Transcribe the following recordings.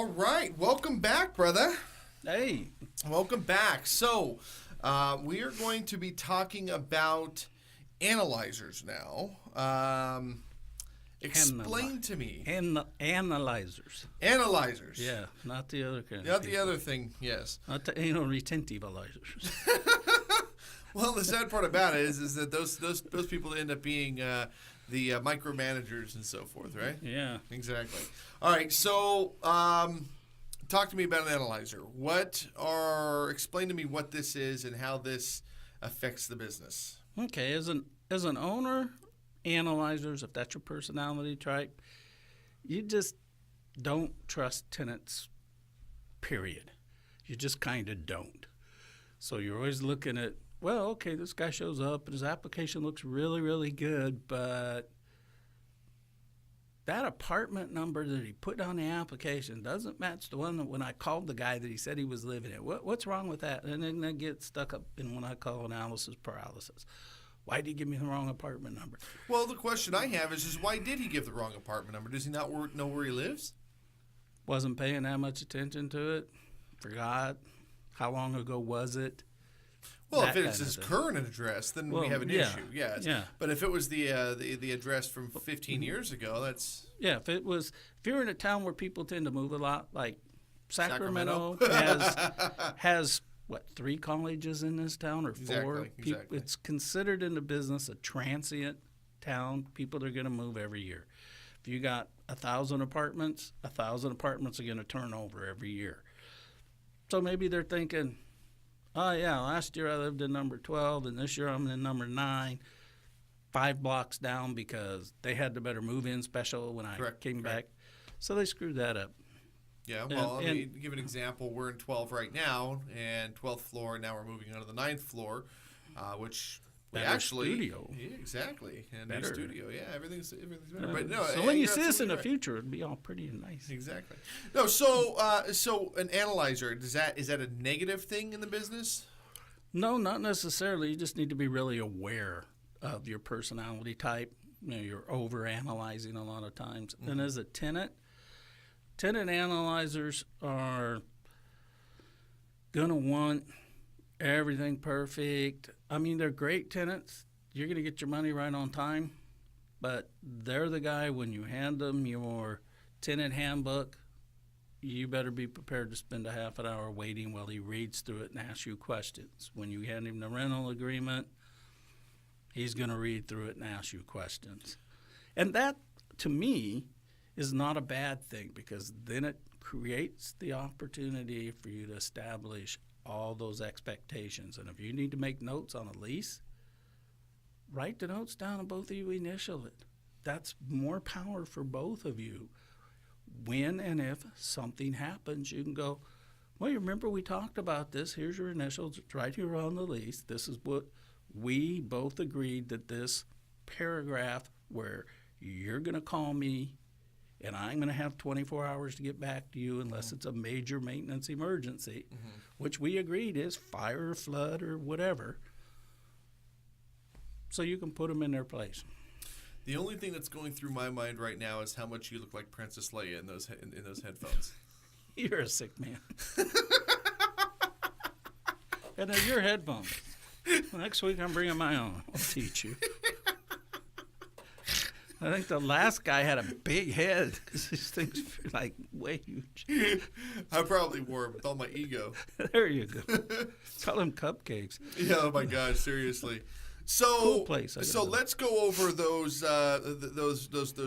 All right, welcome back, brother. Hey. Welcome back. So, we are going to be talking about analyzers now. Explain to me. Analyzers. Analyzers. Yeah, not the other kind. Not the other thing, yes. Not the anal retentivalizers. Well, the sad part about it is that those people end up being the micromanagers and so forth, right? Yeah. Exactly. All right, so talk to me about an analyzer. Explain to me what this is and how this affects the business. Okay, as an owner, analyzers, if that's your personality type, you just don't trust tenants, period. You just kind of don't. So you're always looking at, well, okay, this guy shows up and his application looks really, really good, but that apartment number that he put on the application doesn't match the one that when I called the guy that he said he was living in. What's wrong with that? And then I get stuck up in what I call analysis paralysis. Why did he give me the wrong apartment number? Well, the question I have is why did he give the wrong apartment number? Does he not know where he lives? Wasn't paying that much attention to it. Forgot. How long ago was it? Well, if it's his current address, then we have an issue. Yes. Yeah. But if it was the address from 15 years ago, that's if you're in a town where people tend to move a lot, like Sacramento has what, 3 colleges in this town or 4? Exactly. It's considered in the business a transient town. People are going to move every year. If you got 1,000 apartments, 1,000 apartments are going to turn over every year. So maybe they're thinking, oh, yeah, last year I lived in number 12, and this year I'm in number 9, 5 blocks down because they had the better move-in special when I came back. So they screwed that up. Yeah, well, I mean, give an example. We're in 12 right now, and 12th floor, and now we're moving on to the 9th floor, which we actually... studio. Yeah, exactly. And new studio. Yeah, everything's better. But no, so when you see this in the future, it'd be all pretty and nice. Exactly. No, so an analyzer, is that a negative thing in the business? No, not necessarily. You just need to be really aware of your personality type. You know, you're over-analyzing a lot of times. Mm-hmm. And as a tenant analyzers are going to want everything perfect. I mean, they're great tenants. You're going to get your money right on time. But they're the guy, when you hand them your tenant handbook, you better be prepared to spend a half an hour waiting while he reads through it and asks you questions. When you hand him the rental agreement, he's going to read through it and ask you questions. And that, to me, is not a bad thing, because then it creates the opportunity for you to establish all those expectations. And if you need to make notes on a lease, write the notes down and both of you initial it. That's more power for both of you. When and if something happens, you can go, well, you remember we talked about this. Here's your initials. It's right here on the lease. This is what we both agreed, that this paragraph where you're going to call me and I'm going to have 24 hours to get back to you unless it's a major maintenance emergency, which we agreed is fire, flood, or whatever. So you can put them in their place. The only thing that's going through my mind right now is how much you look like Princess Leia in those headphones. You're a sick man. And they're your headphones. Next week I'm bringing my own. I'll teach you. I think the last guy had a big head because these things are like way huge. I probably wore them with all my ego. There you go. Call them cupcakes. Yeah, oh my gosh, seriously. So, cool place. So let's go over those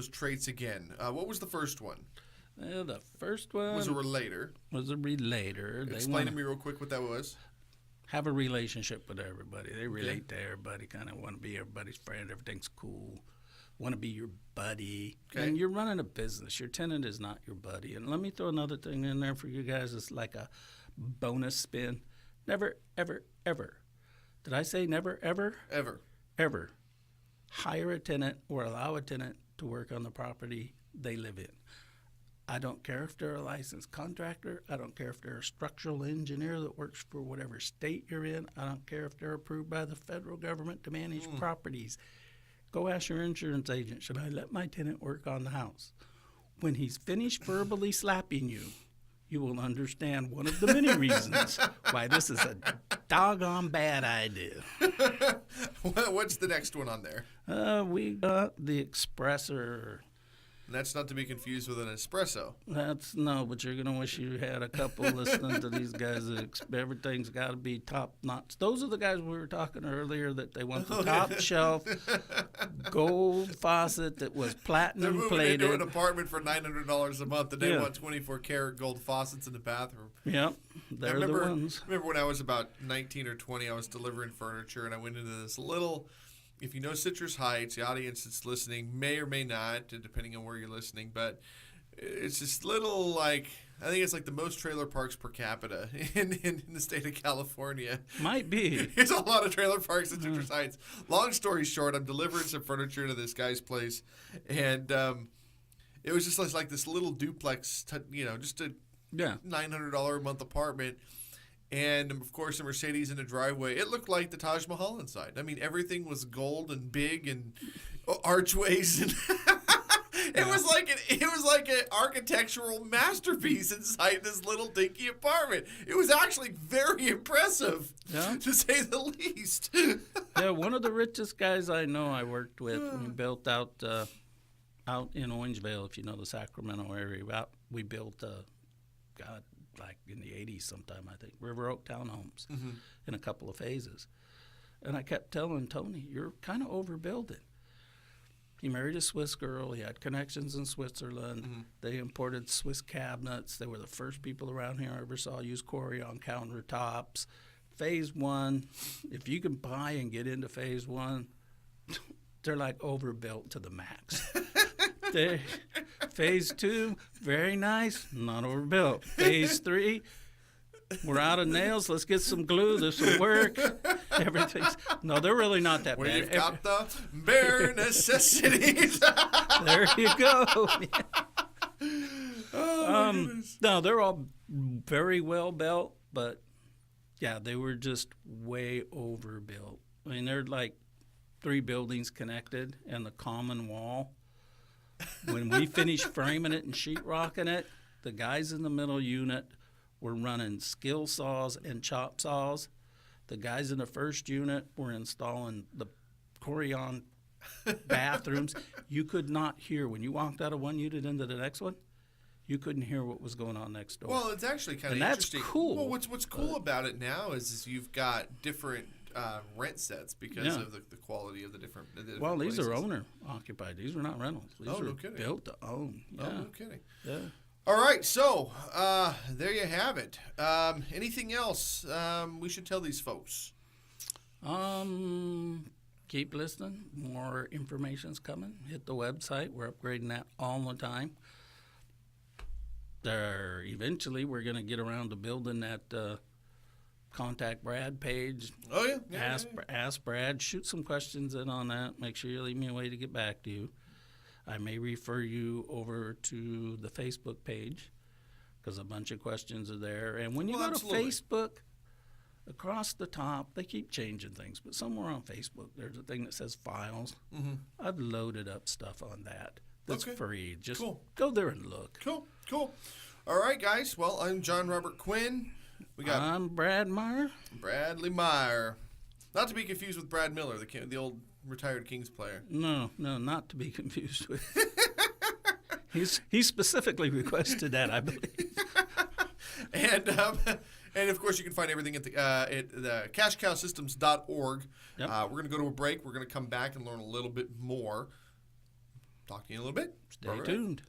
traits again. What was the first one? The first one was a relator. Explain to me real quick what that was. Have a relationship with everybody. They relate to everybody. Kind of want to be everybody's friend. Everything's cool. Want to be your buddy. Okay. And you're running a business. Your tenant is not your buddy. And let me throw another thing in there for you guys. It's like a bonus spin. Never, ever, ever. Did I say never, ever? Ever. Ever. Hire a tenant or allow a tenant to work on the property they live in. I don't care if they're a licensed contractor. I don't care if they're a structural engineer that works for whatever state you're in. I don't care if they're approved by the federal government to manage properties. Go ask your insurance agent, should I let my tenant work on the house? When he's finished verbally slapping you, you will understand one of the many reasons why this is a doggone bad idea. What's the next one on there? We got the Expressor. And that's not to be confused with an espresso. No, but you're going to wish you had a couple listening to these guys. Everything's got to be top notch. Those are the guys we were talking earlier that they want the top shelf gold faucet that was platinum They're plated. moving into an apartment for $900 a month, and they want 24 karat gold faucets in the bathroom. Yep, they're the ones. Remember when I was about 19 or 20, I was delivering furniture, and I went into this little. If you know Citrus Heights, the audience that's listening may or may not, depending on where you're listening, but it's this little, like, I think it's like the most trailer parks per capita in the state of California. Might be. There's a lot of trailer parks in Citrus Heights. Long story short, I'm delivering some furniture to this guy's place, and it was just like this little duplex, just a $900 a month apartment. And, of course, a Mercedes in the driveway. It looked like the Taj Mahal inside. I mean, everything was gold and big and archways. And it was like an architectural masterpiece inside this little dinky apartment. It was actually very impressive, to say the least. Yeah, one of the richest guys I know I worked with when we built out in Orangevale, if you know the Sacramento area. We built, like in the 80s sometime, I think, River Oak townhomes in a couple of phases. And I kept telling Tony, you're kind of overbuilding. He married a Swiss girl. He had connections in Switzerland. They imported Swiss cabinets. They were the first people around here I ever saw use Corian countertops. Phase one, if you can buy and get into phase one, they're like overbuilt to the max. Phase two, very nice, not overbuilt. Phase three, we're out of nails. Let's get some glue. This will work. They're really not that bad. We've got the bare necessities. There you go. No, they're all very well built, but yeah, they were just way overbuilt. I mean, they're like 3 buildings connected and the common wall. When we finished framing it and sheetrocking it, the guys in the middle unit were running skill saws and chop saws. The guys in the first unit were installing the Corian bathrooms. You could not hear when you walked out of one unit into the next one. You couldn't hear what was going on next door. Well, it's actually kind of interesting. That's cool. Well, what's cool about it now is you've got different rent sets of the quality of the different. Well, these places. are owner occupied. These are not rentals. These are no kidding. built to own. Yeah. Oh, no kidding. Yeah. All right, so there you have it. Anything else we should tell these folks? Keep listening. More information's coming. Hit the website. We're upgrading that all the time. Eventually, we're going to get around to building that Contact Brad page. Oh, yeah. Ask Brad. Shoot some questions in on that. Make sure you leave me a way to get back to you. I may refer you over to the Facebook page because a bunch of questions are there. And when you go to Facebook, across the top, they keep changing things. But somewhere on Facebook, there's a thing that says Files. I've loaded up stuff on that. That's free. Just go there and look. Cool. All right, guys. Well, I'm John Robert Quinn. I'm Brad Meyer. Bradley Meyer. Not to be confused with Brad Miller, the old retired Kings player. No, not to be confused with. He specifically requested that, I believe. And of course, you can find everything at the cashcowsystems.org. Yep. We're going to go to a break. We're going to come back and learn a little bit more. Talk to you in a little bit. Stay tuned.